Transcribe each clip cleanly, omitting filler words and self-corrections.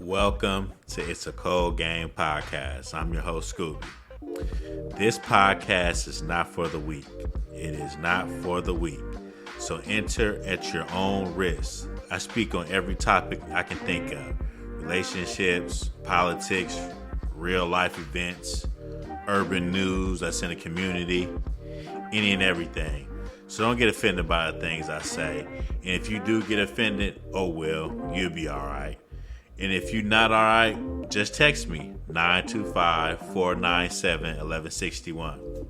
Welcome to It's a Cold Game podcast. I'm your host, Scooby. This podcast is not for the weak. It is not for the weak. So enter at your own risk. I speak on every topic I can think of. Relationships, politics, real life events, urban news that's in the community, any and everything. So don't get offended by the things I say. And if you do get offended, oh well, you'll be all right. And if you're not all right, just text me, 925-497-1161.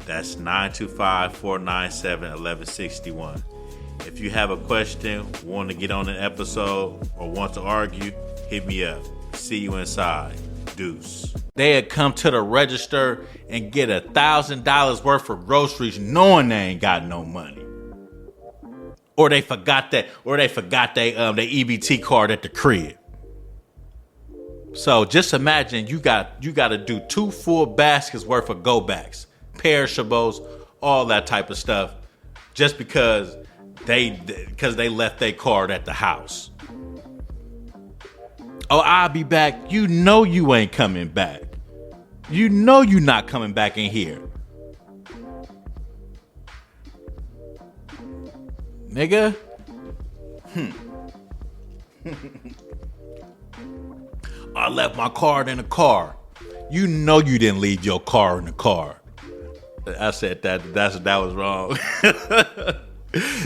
That's 925-497-1161. If you have a question, want to get on an episode, or want to argue, hit me up. See you inside. Deuce. They had come to the register and get $1,000 worth of groceries knowing they ain't got no money. Or they forgot their EBT card at the crib. So just imagine you got to do 2 full baskets worth of go backs, perishables, all that type of stuff, just because they left their card at the house. Oh, I'll be back. You know you ain't coming back. You know you not coming back in here. Nigga. I left my card in the car. You know you didn't leave your car in the car. I said that was wrong.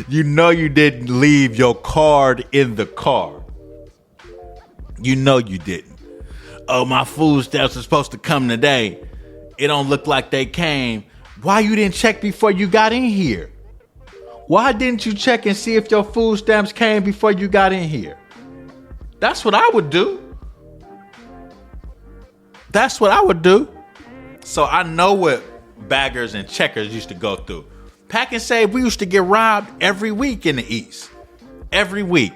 You know you didn't leave your card in the car. You know you didn't. Oh, my food stamps are supposed to come today. It don't look like they came. Why you didn't check before you got in here? Why didn't you check and see if your food stamps came before you got in here? That's what I would do. That's what I would do. So I know what baggers and checkers used to go through. PaknSave, we used to get robbed every week in the East. Every week.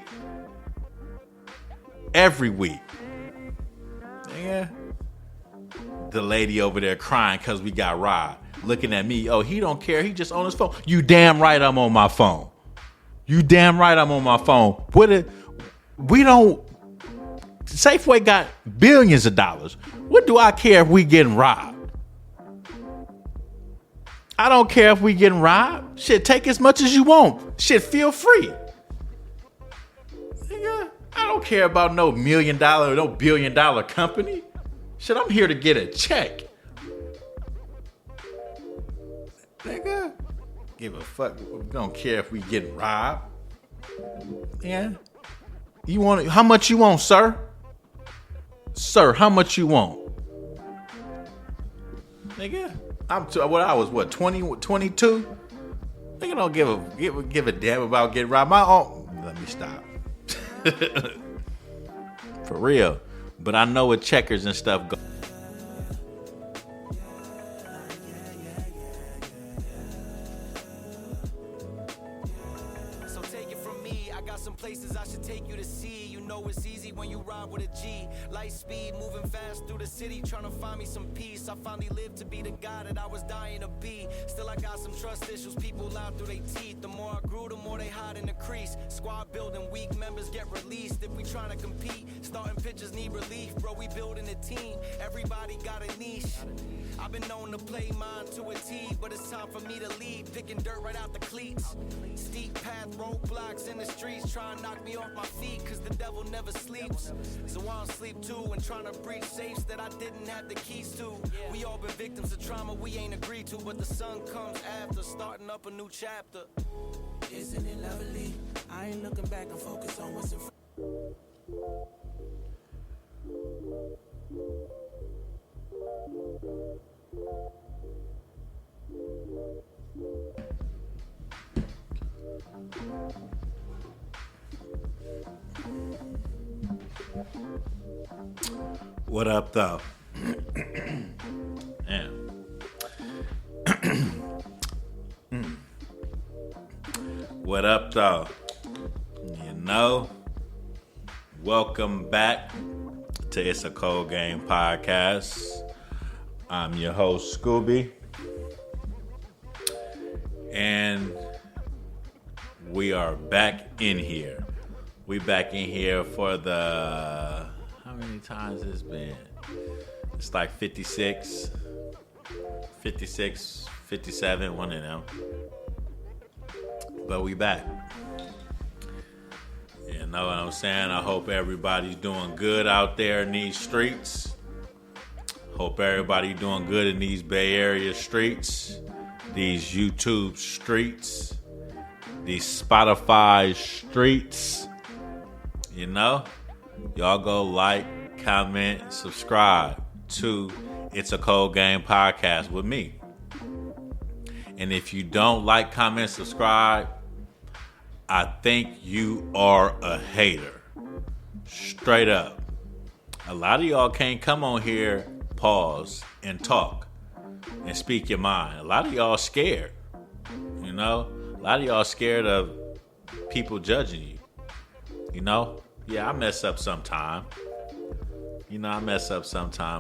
Every week. Yeah. The lady over there crying because we got robbed. Looking at me. Oh, he don't care. He just on his phone. You damn right I'm on my phone. You damn right I'm on my phone. We don't. Safeway got billions of dollars. What do I care if we getting robbed? I don't care if we getting robbed. Shit, take as much as you want. Shit, feel free. Nigga, I don't care about no $1 million, no $1 billion company. Shit, I'm here to get a check. Nigga, give a fuck. Don't care if we getting robbed. Yeah. You want how much you want, sir? Sir, how much you want? Nigga, I was 20, 22? Nigga don't give a damn about getting robbed. Let me stop. For real. But I know what checkers and stuff go. So take it from me, I got some places I should take you to see. You know it's easy when you ride with a G. Light speed, moving fast through the city, trying to find me some peace. I finally lived to be the guy that I was dying to be. Still I got some trust issues, people lie through their teeth. The more I grew, the more they hide in the crease. Squad building, weak members get released. If we trying to compete, starting pitchers need relief. Bro, we building a team, everybody got a niche. I've been known to play mine to a T, but it's time for me to lead, picking dirt right out the cleats. Steep path, roadblocks in the streets, trying to knock me off my feet, cause the devil never sleeps. So I don't sleep too, and trying to breach safes that I didn't have the keys to. We all been victims of trauma we ain't agreed to, but the sun comes after, starting up a new chapter. Isn't it lovely? I ain't looking back and focus on what's in front. What up, though? Yeah. What up, though? You know, welcome back to It's a Cold Game podcast. I'm your host, Scooby. And we are back in here. We back in here for the... How times it's been? It's like 56, 57, one of them. But we back. You know what I'm saying? I hope everybody's doing good out there in these streets. Hope everybody doing good in these Bay Area streets, these YouTube streets, these Spotify streets. You know, y'all go like, comment, subscribe to It's a Cold Game podcast with me. And if you don't like, comment, subscribe, I think you are a hater. Straight up. A lot of y'all can't come on here, pause, and talk and speak your mind. A lot of y'all scared. You know? A lot of y'all scared of people judging you. You know? Yeah, I mess up sometime.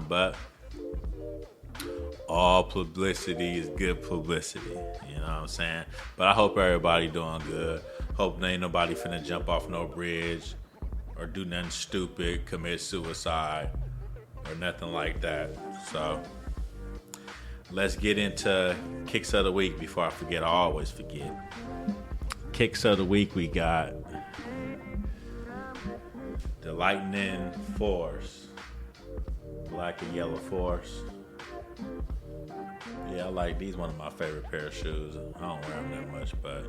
But all publicity is good publicity. You know what I'm saying? But I hope everybody doing good. Hope ain't nobody finna jump off no bridge or do nothing stupid, commit suicide or nothing like that. So let's get into kicks of the week before I forget. I always forget. Kicks of the week, we got the Lightning Force. Black and yellow Force. Yeah, I like these. One of my favorite pair of shoes. I don't wear them that much, but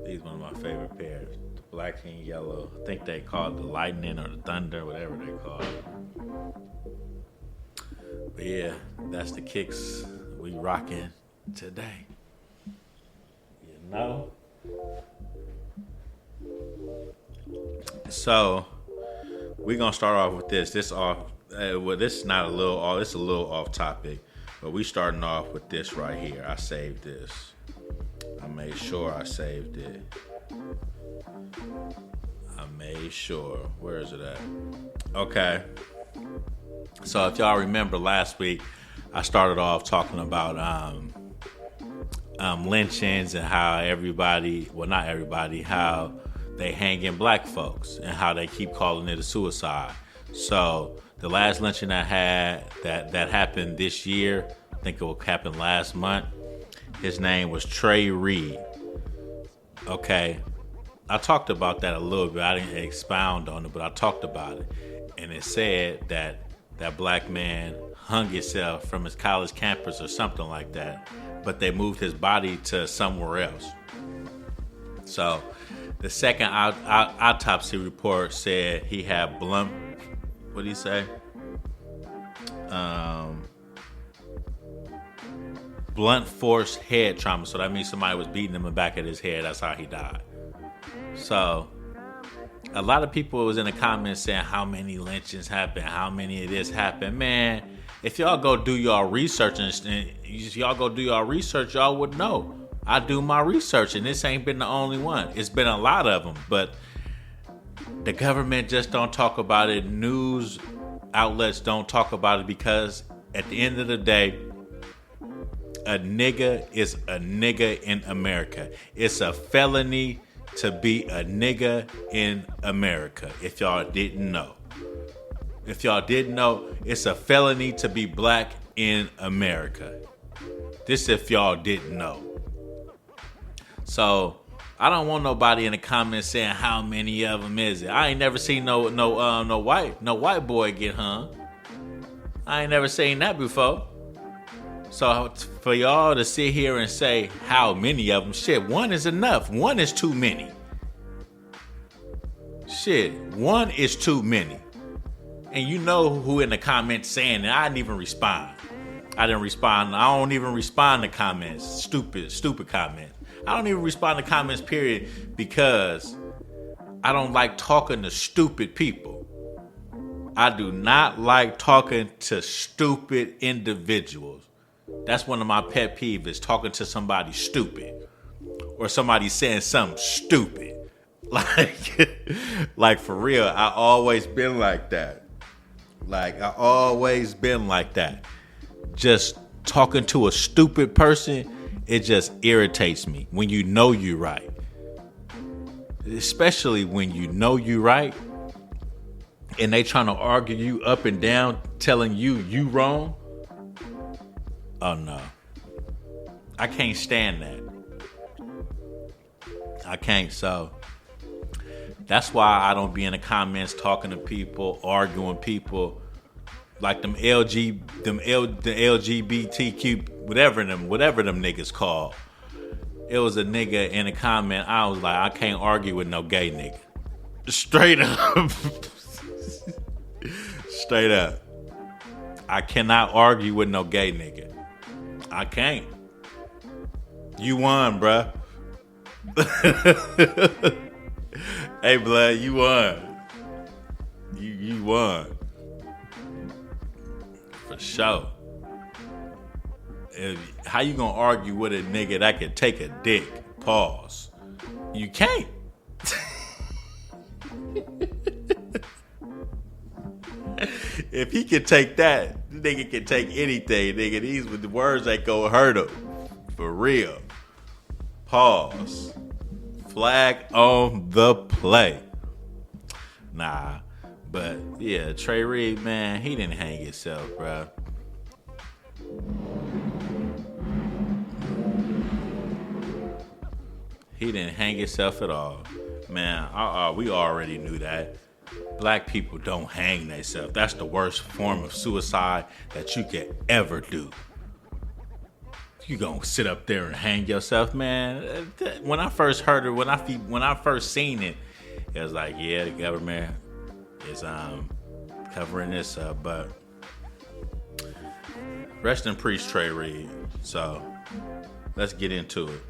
these one of my favorite pairs. The black and yellow. I think they call it the Lightning or the Thunder, whatever they call it. But yeah, that's the kicks we rocking today. You know? So we're gonna start off with this. This is not a little off. It's a little off topic, but we starting off with this right here. I saved this. I made sure I saved it. Where is it at? Okay. So if y'all remember last week, I started off talking about lynchings and how not everybody, how they hang in black folks and how they keep calling it a suicide. So the last lynching that happened this year, I think it happened last month. His name was Trey Reed. Okay. I talked about that a little bit. I didn't expound on it, but I talked about it. And it said that black man hung himself from his college campus or something like that. But they moved his body to somewhere else. So the second autopsy report said he had blunt force head trauma. So that means somebody was beating him in the back of his head. That's how he died. So a lot of people was in the comments saying how many lynchings happened, how many of this happened. Man, if y'all go do y'all research y'all would know. I do my research, and this ain't been the only one. It's been a lot of them, but the government just don't talk about it. News outlets don't talk about it because at the end of the day, a nigga is a nigga in America. It's a felony to be a nigga in America, if y'all didn't know. If y'all didn't know, it's a felony to be black in America. This if y'all didn't know. So I don't want nobody in the comments saying how many of them is it. I ain't never seen no white boy get hung. I ain't never seen that before. So for y'all to sit here and say how many of them, shit, one is enough. One is too many. Shit, one is too many. And you know who in the comments saying that. I didn't even respond. I don't even respond to comments. Stupid comments. I don't even respond to comments, period, because I don't like talking to stupid people. I do not like talking to stupid individuals. That's one of my pet peeves, is talking to somebody stupid or somebody saying something stupid. Like for real, I always been like that. Just talking to a stupid person, it just irritates me when you know you're right. Especially when you know you're right. and they trying to argue you up and down, telling you wrong. Oh no, I can't stand that. I can't. So that's why I don't be in the comments talking to people, arguing people, like the LGBTQ, whatever them niggas call. It was a nigga in a comment. I was like, I can't argue with no gay nigga. Straight up. Straight up. I cannot argue with no gay nigga. I can't. You won, bruh. Hey, blood, you won. You won. For sure. How you gonna argue with a nigga that can take a dick? Pause. You can't. If he can take that, the nigga can take anything, nigga. These with the words that go hurt him. For real. Pause. Flag on the play. Nah. But yeah, Trey Reed, man, he didn't hang himself, bro. He didn't hang himself at all. Man, we already knew that. Black people don't hang themselves. That's the worst form of suicide that you could ever do. You gonna sit up there and hang yourself, man? When I first heard it, when I first seen it, it was like, yeah, the government is covering this up. But rest in peace, Trey Reed. So let's get into it.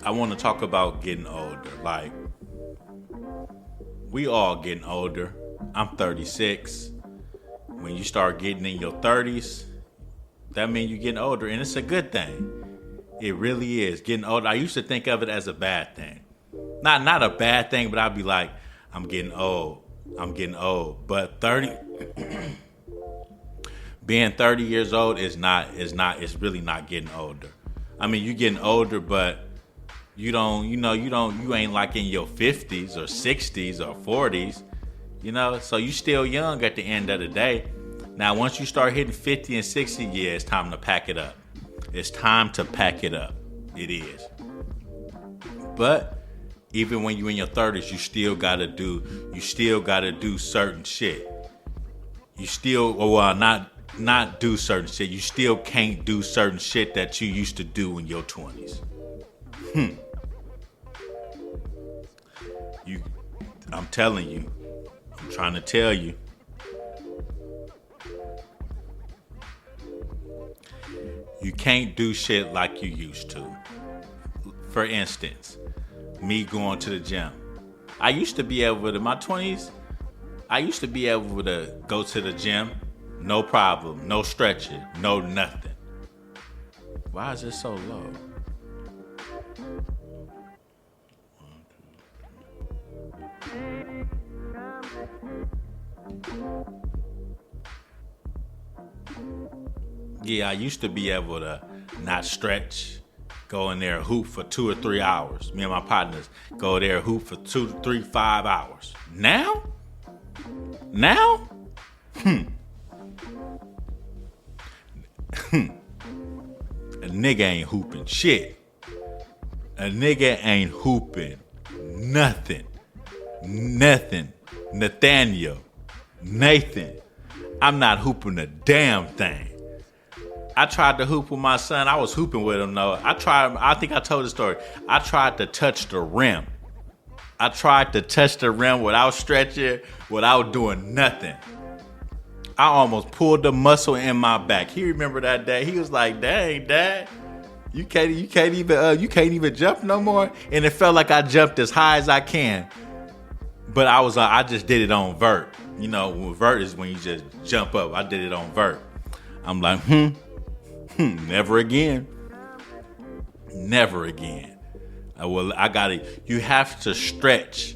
I want to talk about getting older. Like, we all getting older. I'm 36. When you start getting in your 30s, that means you're getting older, and it's a good thing. It really is. Getting older, I used to think of it as a bad thing. Not a bad thing, but I'd be like, I'm getting old. But 30, being 30 years old is really not getting older. I mean, you're getting older, but you ain't like in your 50s or 60s or 40s, so you still young at the end of the day. Now, once you start hitting 50 and 60, yeah, it's time to pack it up. It's time to pack it up. It is. But even when you're in your 30s, you still gotta do certain shit. You still, not do certain shit. You still can't do certain shit that you used to do in your 20s. I'm telling you. I'm trying to tell you. You can't do shit like you used to. For instance, me going to the gym. I used to be able to, in my 20s, I used to be able to go to the gym, no problem, no stretching, no nothing. Why is it so low? Yeah, I used to be able to not stretch, go in there hoop for 2 or 3 hours. Me and my partners go there hoop for 2 to 3, 5 hours. Now? A nigga ain't hooping shit. A nigga ain't hooping nothing. Nathaniel, Nathan, I'm not hooping a damn thing. I tried to hoop with my son. I was hooping with him though. I think I told the story. I tried to touch the rim. Without stretching, without doing nothing. I almost pulled the muscle in my back. He remembered that day. He was like, "Dang, Dad, you can't even jump no more." And it felt like I jumped as high as I can. But I just did it on vert. Vert is when you just jump up. I did it on vert. I'm like, never again. Never again. You have to stretch.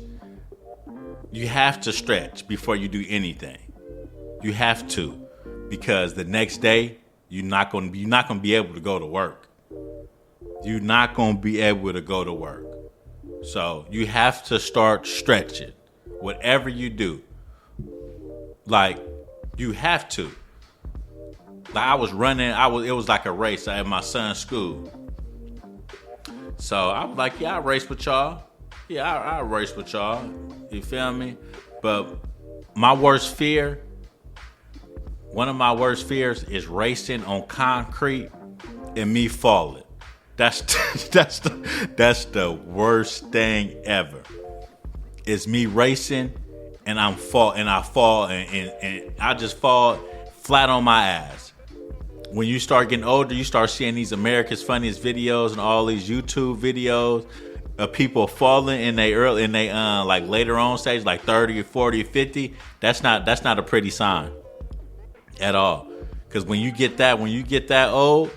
You have to stretch before you do anything. You have to, because the next day you're not gonna be able to go to work. you're not going to be able to go to work. So you have to start stretching. Whatever you do, like, you have to. Like, I was running, it was like a race at my son's school. So I was like, yeah, I race with y'all. Yeah, I race with y'all. You feel me? But my worst fear, one of my worst fears is racing on concrete and me falling. That's the worst thing ever. It's me racing and I fall and I just fall flat on my ass. When you start getting older, you start seeing these America's Funniest Videos and all these YouTube videos of people falling in they like later on stage, like 30 or 40 or 50. That's not a pretty sign at all. Because when you get that old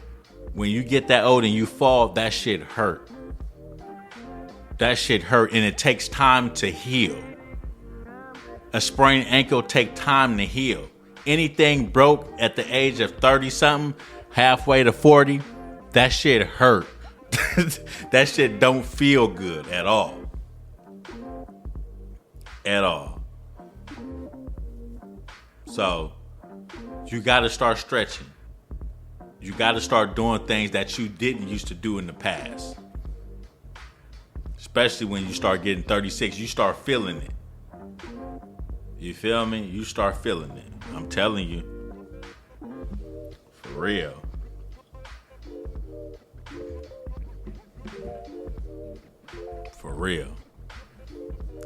and you fall, that shit hurt. That shit hurt, and it takes time to heal. A sprained ankle takes time to heal. Anything broke at the age of 30-something, halfway to 40, that shit hurt. That shit don't feel good at all. At all. So, you got to start stretching. You got to start doing things that you didn't used to do in the past. Especially when you start getting 36, you start feeling it. You feel me? You start feeling it. I'm telling you. For real. For real.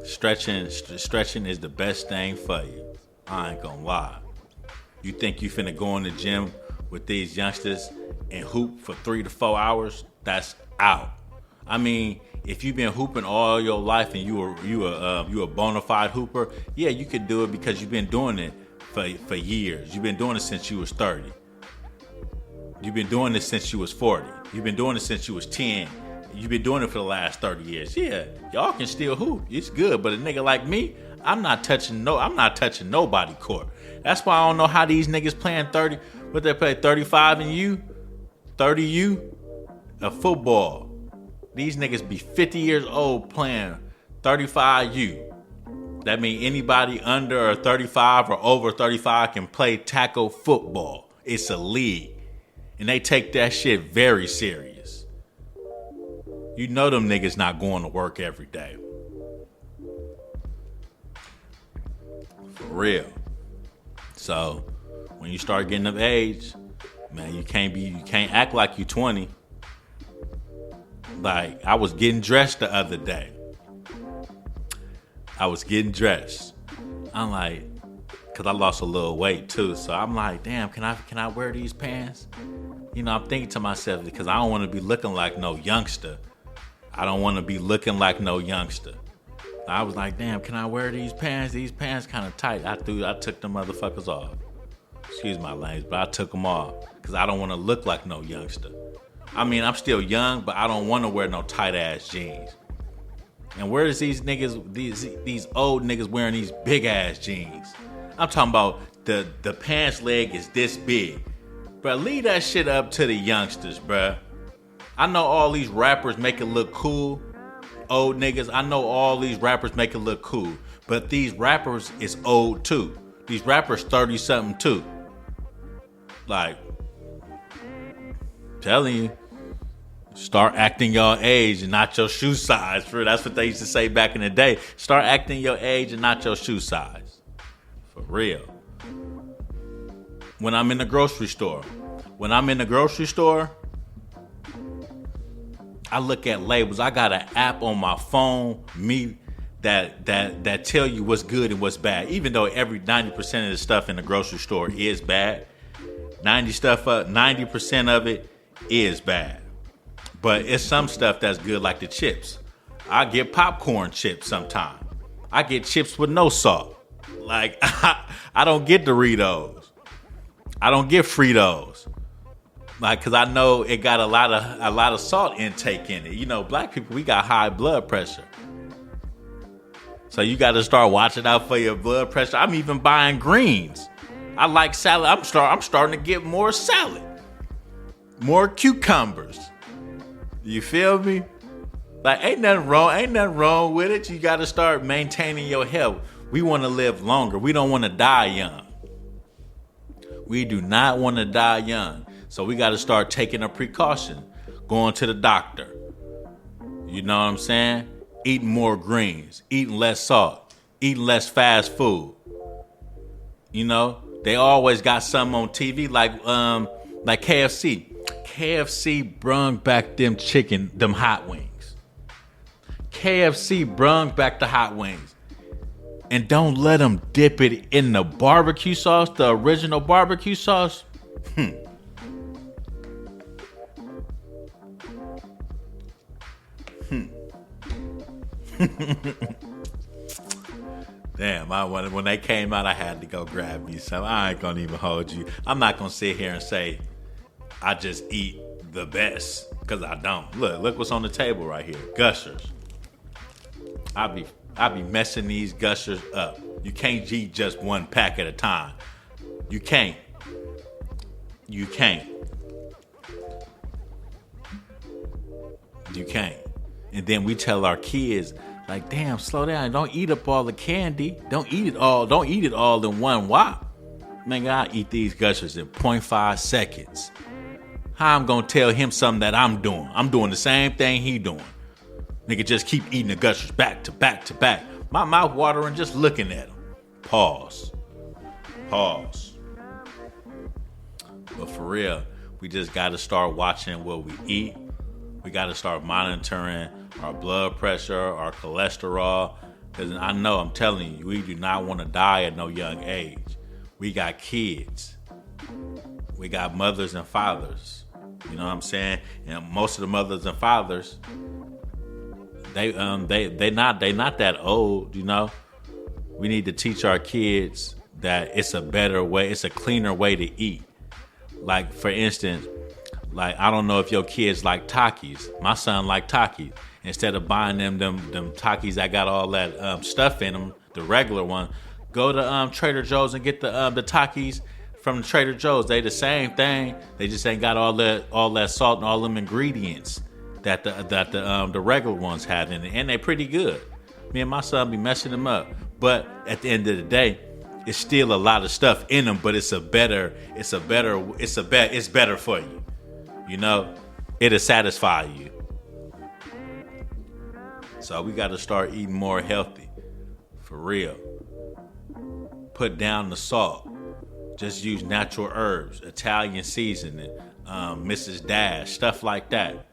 Stretching is the best thing for you. I ain't gonna lie. You think you finna go in the gym with these youngsters and hoop for 3 to 4 hours? That's out. I mean, if you've been hooping all your life and you a bona fide hooper, yeah, you could do it because you've been doing it for years. You've been doing it since you was 30. You've been doing this since you was 40. You've been doing it since you was 10. You've been doing it for the last 30 years. Yeah, y'all can still hoop. It's good, but a nigga like me, I'm not touching nobody court. That's why I don't know how these niggas playing 30. What they play, 35 and you, 30 you, a football. These niggas be 50 years old playing 35 you. That means anybody under or 35 or over 35 can play tackle football. It's a league. And they take that shit very serious. You know them niggas not going to work every day. For real. So, when you start getting of age, man, you can't act like you 20. Like, I was getting dressed the other day. I'm like, cause I lost a little weight too. So I'm like, damn, can I wear these pants? You know, I'm thinking to myself, because I don't want to be looking like no youngster. I was like, damn, can I wear these pants? These pants kind of tight. I took them motherfuckers off. Excuse my language, but I took them off because I don't want to look like no youngster. I mean, I'm still young, but I don't want to wear no tight ass jeans. And where is these niggas, these old niggas wearing these big ass jeans? I'm talking about the pants leg is this big. Bruh, leave that shit up to the youngsters, bruh. I know all these rappers make it look cool. Old niggas, I know all these rappers make it look cool. But these rappers is old too. These rappers 30 something too. Like, telling you, start acting your age and not your shoe size. That's what they used to say back in the day. Start acting your age and not your shoe size. For real. When I'm in the grocery store, I look at labels. I got an app on my phone, that tell you what's good and what's bad. Even though every 90% of the stuff in the grocery store is bad, 90% of it is bad. But it's some stuff that's good, like the chips. I get popcorn chips sometimes. I get chips with no salt. Like, I don't get Doritos. I don't get Fritos. Like, cause I know it got a lot of salt intake in it. You know, black people, we got high blood pressure. So you got to start watching out for your blood pressure. I'm even buying greens. I like salad. I'm starting to get more salad, more cucumbers. You feel me? Like, ain't nothing wrong with it. You got to start maintaining your health. We want to live longer. We don't want to die young. We do not want to die young. So we got to start taking a precaution. Going to the doctor. You know what I'm saying? Eating more greens. Eating less salt. Eating less fast food. You know? They always got something on TV like KFC. KFC brung back them hot wings. KFC brung back the hot wings. And don't let them dip it in the barbecue sauce, the original barbecue sauce. Damn, when they came out, I had to go grab me some. I ain't gonna even hold you. I'm not gonna sit here and say I just eat the best, because I don't. Look what's on the table right here. Gushers. I be messing these Gushers up. You can't eat just one pack at a time. You can't. And then we tell our kids, like, damn, slow down. Don't eat up all the candy. Don't eat it all in one whop. Man, I eat these Gushers in 0.5 seconds. How I'm gonna tell him something that I'm doing? I'm doing the same thing he doing. Nigga just keep eating the Gushers back to back to back. My mouth watering just looking at him. Pause. But for real, we just gotta start watching what we eat. We gotta start monitoring our blood pressure, our cholesterol. Because I'm telling you, we do not want to die at no young age. We got kids. We got mothers and fathers. You know what I'm saying? And most of the mothers and fathers, they not that old, you know. We need to teach our kids that it's a better way, it's a cleaner way to eat. Like, for instance, like, I don't know if your kids like Takis. My son like Takis. Instead of buying them Takis that got all that stuff in them, the regular one, go to Trader Joe's and get the Takis from the Trader Joe's. They the same thing. They just ain't got all that salt and all them ingredients that the regular ones had in it, and they pretty good. Me and my son be messing them up, but at the end of the day, it's still a lot of stuff in them. But it's better for you. You know, it'll satisfy you. So we got to start eating more healthy, for real. Put down the salt. Just use natural herbs, Italian seasoning, Mrs. Dash, stuff like that.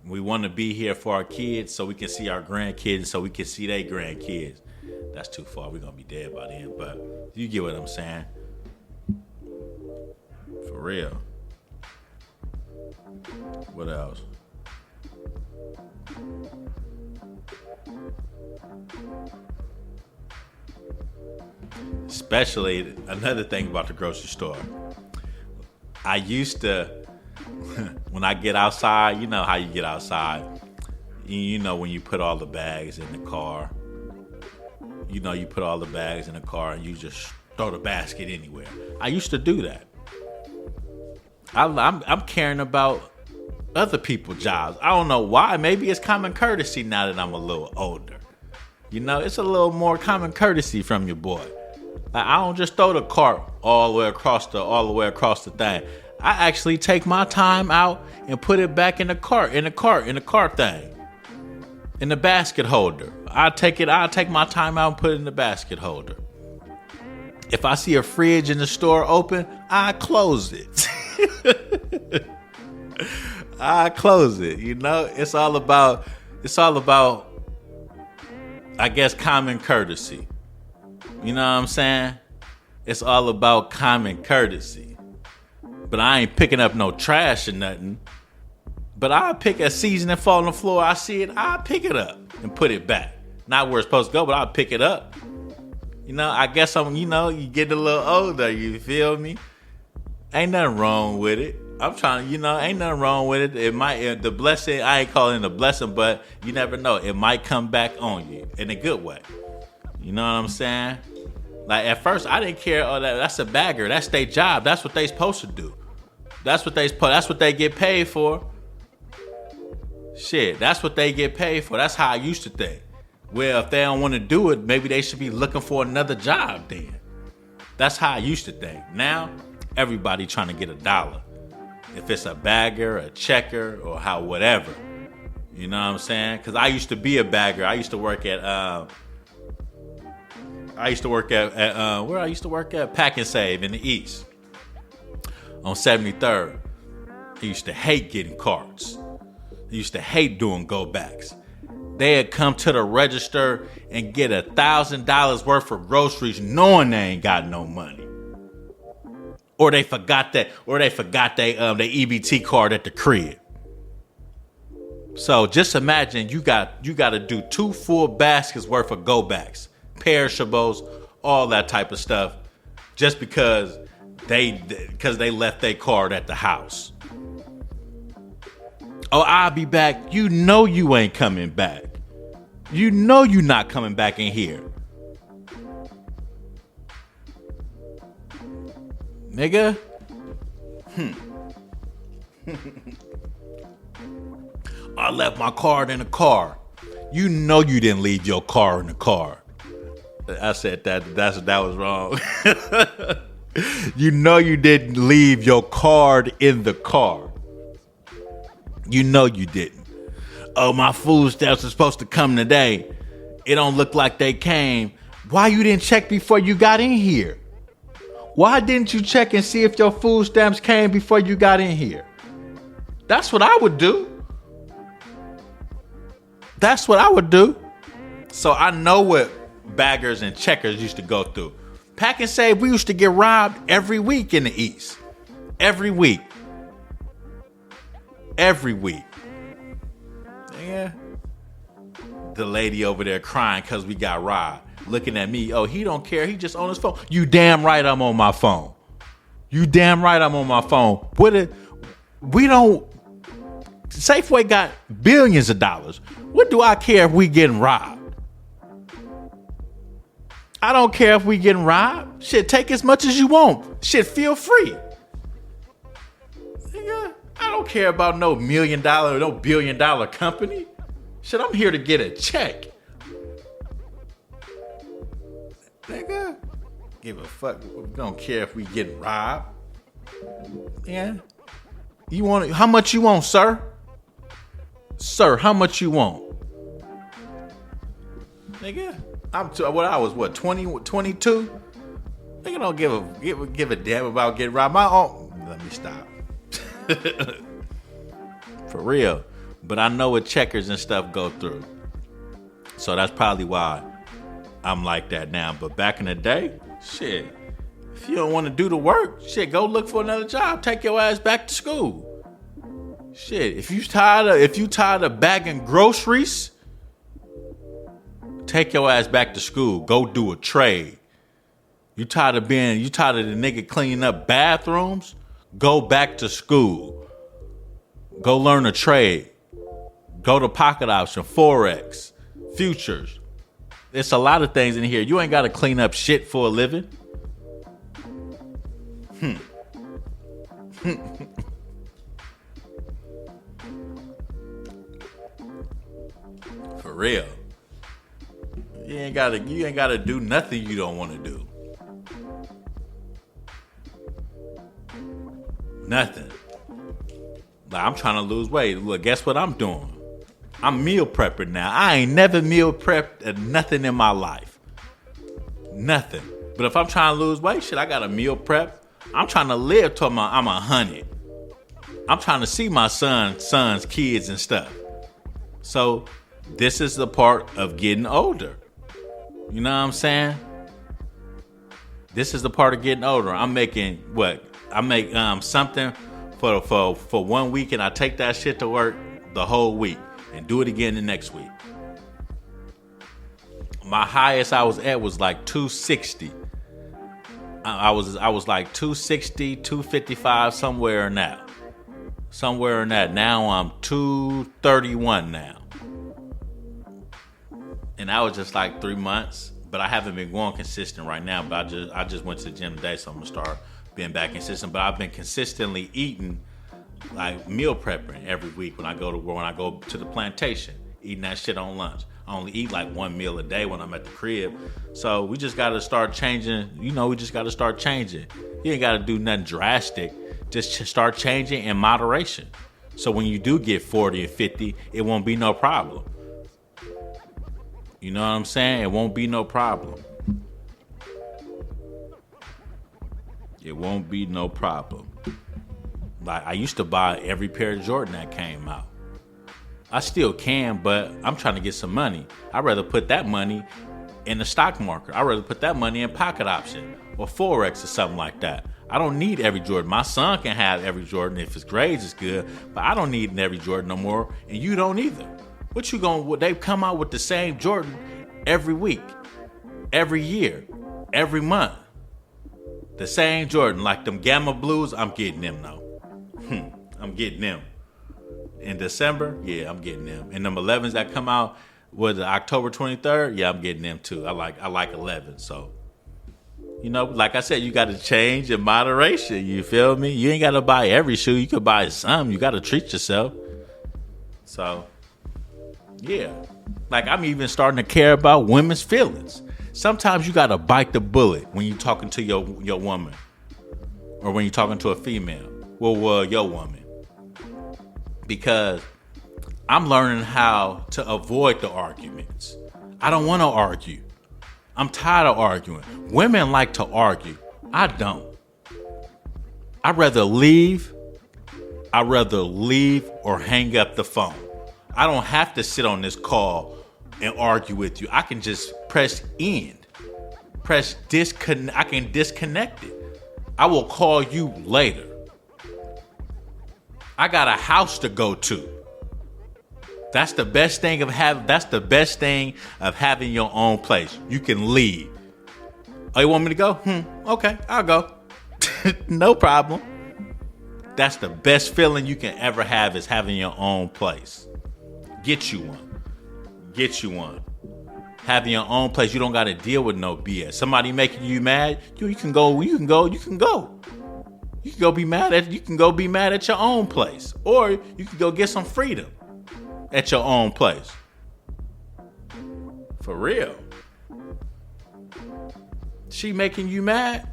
We want to be here for our kids so we can see our grandkids, so we can see their grandkids. That's too far. We're going to be dead by then, but you get what I'm saying. For real. What else? Especially another thing about the grocery store. I used to, when I get outside, you know how you get outside. You know when you put all the bags in the car. You know you put all the bags in the car and you just throw the basket anywhere. I used to do that. I'm caring about other people's jobs. I don't know why. Maybe it's common courtesy now that I'm a little older. You know, it's a little more common courtesy from your boy. Like, I don't just throw the cart all the way across the thing. I actually take my time out and put it back in the cart thing. In the basket holder. I'll take my time out and put it in the basket holder. If I see a fridge in the store open, I close it. I close it. You know, it's all about, I guess, common courtesy. You know what I'm saying? It's all about common courtesy. But I ain't picking up no trash or nothing. But I'll pick a seasoning fall on the floor. I see it, I'll pick it up and put it back. Not where it's supposed to go, but I'll pick it up. You know, I guess you get a little older, you feel me? Ain't nothing wrong with it. I'm trying to, ain't nothing wrong with it. It might, the blessing, I ain't calling it a blessing, but you never know. It might come back on you in a good way. You know what I'm saying? Like, at first, I didn't care. Oh, that's a bagger. That's their job. That's what they supposed to do. That's what they get paid for. Shit, that's what they get paid for. That's how I used to think. Well, if they don't want to do it, maybe they should be looking for another job then. That's how I used to think. Now, everybody trying to get $1. If it's a bagger, a checker, or how whatever. You know what I'm saying? Because I used to be a bagger. I used to work at where I used to work at PaknSave in the East on 73rd. I used to hate getting carts. I used to hate doing go backs. They had come to the register and get $1,000 worth of groceries knowing they ain't got no money. Or they forgot their EBT card at the crib. So just imagine you got to do 2 full baskets worth of go backs, perishables, all that type of stuff, just because they left their card at the house. Oh, I'll be back. You know you ain't coming back. You know you not coming back in here. Nigga. I left my card in the car. You know you didn't leave your car in the car. I said that was wrong. You know you didn't leave your card in the car. You know you didn't. Oh, my food stamps are supposed to come today. It don't look like they came. Why you didn't check before you got in here? Why didn't you check and see if your food stamps came before you got in here? That's what I would do. That's what I would do. So I know what baggers and checkers used to go through. PaknSave, we used to get robbed every week in the East. Every week. Every week. Yeah. The lady over there crying because we got robbed. Looking at me. Oh, he don't care. He just on his phone. You damn right I'm on my phone. You damn right I'm on my phone. We don't. Safeway got billions of dollars. What do I care if we getting robbed? I don't care if we getting robbed. Shit, take as much as you want. Shit, feel free. Nigga, I don't care about no $1 million, no $1 billion company. Shit, I'm here to get a check. Nigga, give a fuck. Don't care if we getting robbed. Yeah. You want how much you want, sir? Sir, how much you want? Nigga, I was 20, 22? Nigga don't give a damn about getting robbed. Let me stop. For real. But I know what checkers and stuff go through. So that's probably why I'm like that now. But back in the day, shit, if you don't want to do the work, shit, go look for another job. Take your ass back to school. Shit, if you tired of bagging groceries, take your ass back to school. Go do a trade. You tired of the nigga cleaning up bathrooms? Go back to school. Go learn a trade. Go to pocket option, Forex, futures. There's a lot of things in here. You ain't got to clean up shit for a living. For real. You ain't gotta do nothing you don't want to do. Nothing. Like, I'm trying to lose weight. Look, guess what I'm doing? I'm meal prepping now. I ain't never meal prepped nothing in my life. Nothing. But if I'm trying to lose weight, shit, I got a meal prep. I'm trying to live till I'm 100. I'm trying to see my son's kids and stuff. So this is the part of getting older. You know what I'm saying? This is the part of getting older. I'm making what? I make something for 1 week and I take that shit to work the whole week and do it again the next week. My highest I was at was like 260. I was like 260, 255, somewhere in that. Now I'm 231 now. And that was just like 3 months, but I haven't been going consistent right now. But I just went to the gym today, so I'm gonna start being back consistent. But I've been consistently eating like meal prepping every week when I go to the plantation, eating that shit on lunch. I only eat like one meal a day when I'm at the crib. So we just got to start changing. We just got to start changing. You ain't got to do nothing drastic. Just start changing in moderation. So when you do get 40 and 50, it won't be no problem. You know what I'm saying? It won't be no problem. It won't be no problem. Like, I used to buy every pair of Jordan that came out. I still can, but I'm trying to get some money. I'd rather put that money in the stock market. I'd rather put that money in pocket option or Forex or something like that. I don't need every Jordan. My son can have every Jordan if his grades is good, but I don't need every Jordan no more, and you don't either. They come out with the same Jordan every week, every year, every month. The same Jordan, like them Gamma Blues, I'm getting them though. I'm getting them. In December, yeah, I'm getting them. And them 11s that come out with October 23rd, yeah, I'm getting them too. I like 11. So, like I said, you got to change in moderation. You feel me? You ain't got to buy every shoe. You could buy some. You got to treat yourself. So, yeah. Like, I'm even starting to care about women's feelings. Sometimes you got to bite the bullet when you're talking to your woman or when you're talking to a female. Well, your woman. Because I'm learning how to avoid the arguments. I don't want to argue. I'm tired of arguing. Women like to argue. I don't. I'd rather leave or hang up the phone. I don't have to sit on this call and argue with you. I can just press end. Press disconnect. I can disconnect it. I will call you later. I got a house to go to. That's the best thing of having your own place. You can leave. Oh, you want me to go? Okay, I'll go. No problem. That's the best feeling you can ever have, is having your own place. Get you one. Having your own place, you don't got to deal with no BS. Somebody making you mad, you can go. You can go be mad at your own place, or you can go get some freedom at your own place. For real. She making you mad?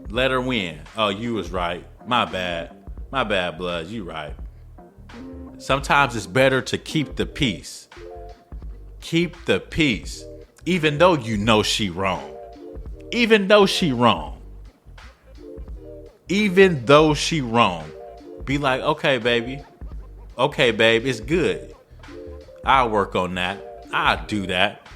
Let her win. Oh, you was right. My bad, Bloods. You right. Sometimes it's better to keep the peace. Keep the peace, even though you know she wrong. Even though she wrong, be like, okay, baby. Okay, babe, it's good. I'll work on that. I'll do that.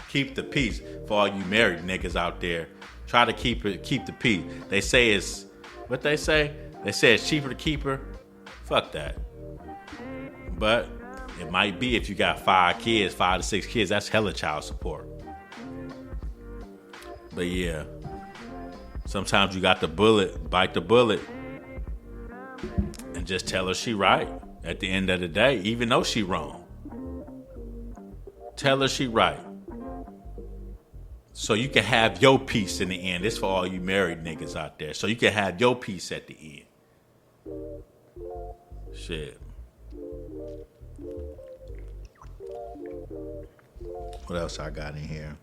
Keep the peace. For all you married niggas out there, try to keep the peace. They say it's, what they say? They say it's cheaper to keep her. Fuck that. But it might be if you got 5 to 6 kids. That's hella child support. But yeah, sometimes you got the bullet, bite the bullet, and just tell her she right at the end of the day, even though she wrong. Tell her she right. So you can have your peace in the end. It's for all you married niggas out there. So you can have your peace at the end. Shit. What else I got in here?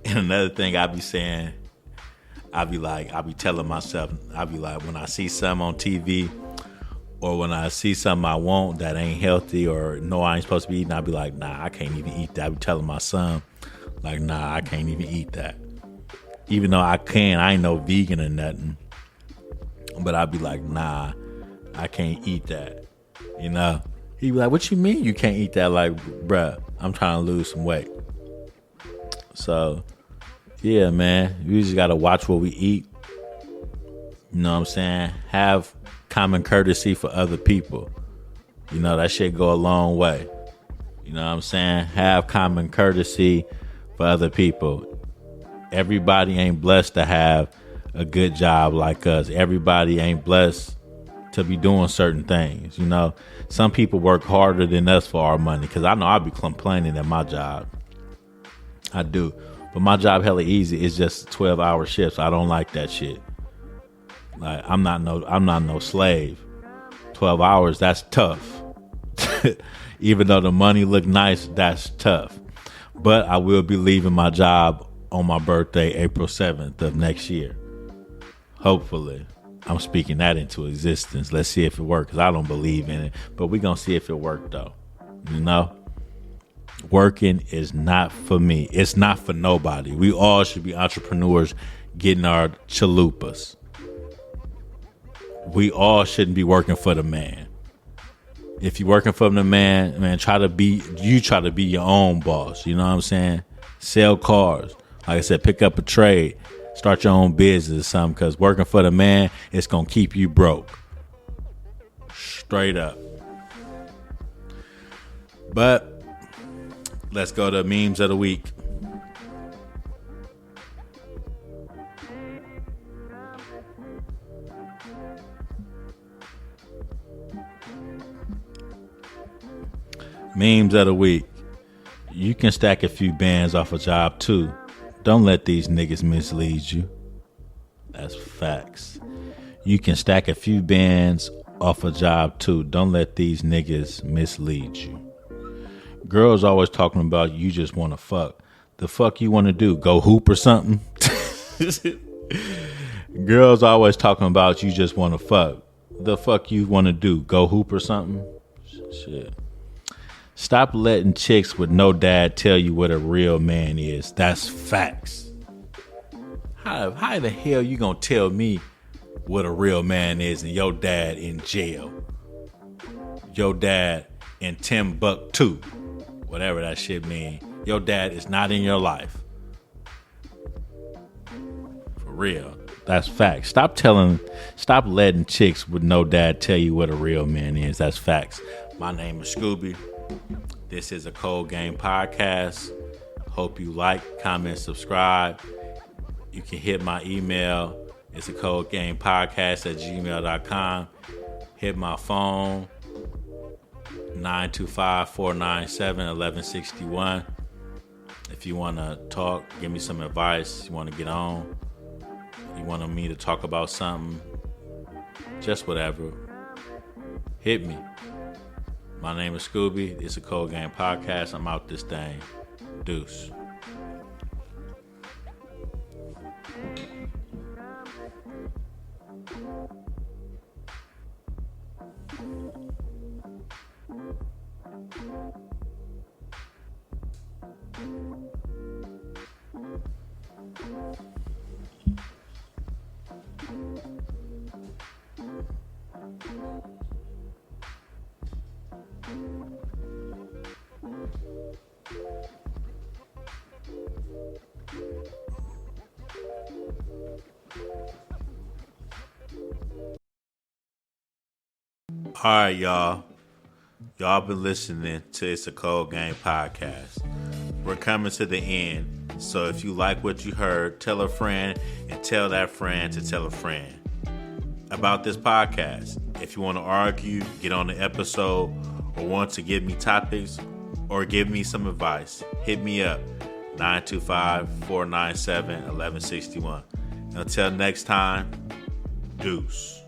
And another thing I be saying, I be telling myself, when I see something on TV or when I see something I want that ain't healthy or no, I ain't supposed to be eating, I be like, nah, I can't even eat that. I be telling my son, like, nah, I can't even eat that. Even though I ain't no vegan or nothing. But I be like, nah, I can't eat that. You know? He be like, what you mean you can't eat that? Like, bruh, I'm trying to lose some weight. So, yeah, man, we just got to watch what we eat. You know what I'm saying? Have common courtesy for other people. You know, that shit go a long way. You know what I'm saying? Have common courtesy for other people. Everybody ain't blessed to have a good job like us. Everybody ain't blessed to be doing certain things. You know, some people work harder than us for our money. Because I know I be complaining at my job. I do. But my job hella easy. It's just 12-hour shifts. I don't like that shit. Like I'm not no slave. 12 hours, that's tough. Even though the money look nice, that's tough. But I will be leaving my job on my birthday, April 7th of next year. Hopefully. I'm speaking that into existence. Let's see if it works, because I don't believe in it. But we're going to see if it worked, though. You know? Working is not for me. It's not for nobody. We all should be entrepreneurs getting our chalupas. We all shouldn't be working for the man. If you're working for the man, try to be your own boss. You know what I'm saying? Sell cars. Like I said, pick up a trade. Start your own business or something, because working for the man, it's going to keep you broke. Straight up. But let's go to memes of the week. Memes of the week. You can stack a few bands off a job too. Don't let these niggas mislead you. That's facts. You can stack a few bands off a job too. Don't let these niggas mislead you. Girls always talking about you just want to fuck. The fuck you want to do? Go hoop or something? Girls always talking about you just want to fuck. The fuck you want to do? Go hoop or something? Shit. Stop letting chicks with no dad tell you what a real man is. That's facts. How the hell you gonna tell me what a real man is and your dad in jail? Your dad in Timbuktu. Whatever that shit mean. Your dad is not in your life. For real. That's facts. Stop letting chicks with no dad tell you what a real man is. That's facts. My name is Scooby. This is a Cold Game podcast. Hope you like, comment, subscribe. You can hit my email. It's a coldgamepodcast@gmail.com. Hit my phone, 925-497-1161. If you want to talk, give me some advice. You want to get on. You want me to talk about something. Just whatever. Hit me. My name is Scooby. It's a Cold Game podcast. I'm out this thing. Deuce. All right, y'all. Y'all been listening to It's a Cold Game podcast. We're coming to the end. So if you like what you heard, tell a friend and tell that friend to tell a friend about this podcast. If you want to argue, get on the episode, or want to give me topics or give me some advice, hit me up, 925-497-1161. Until next time, deuce.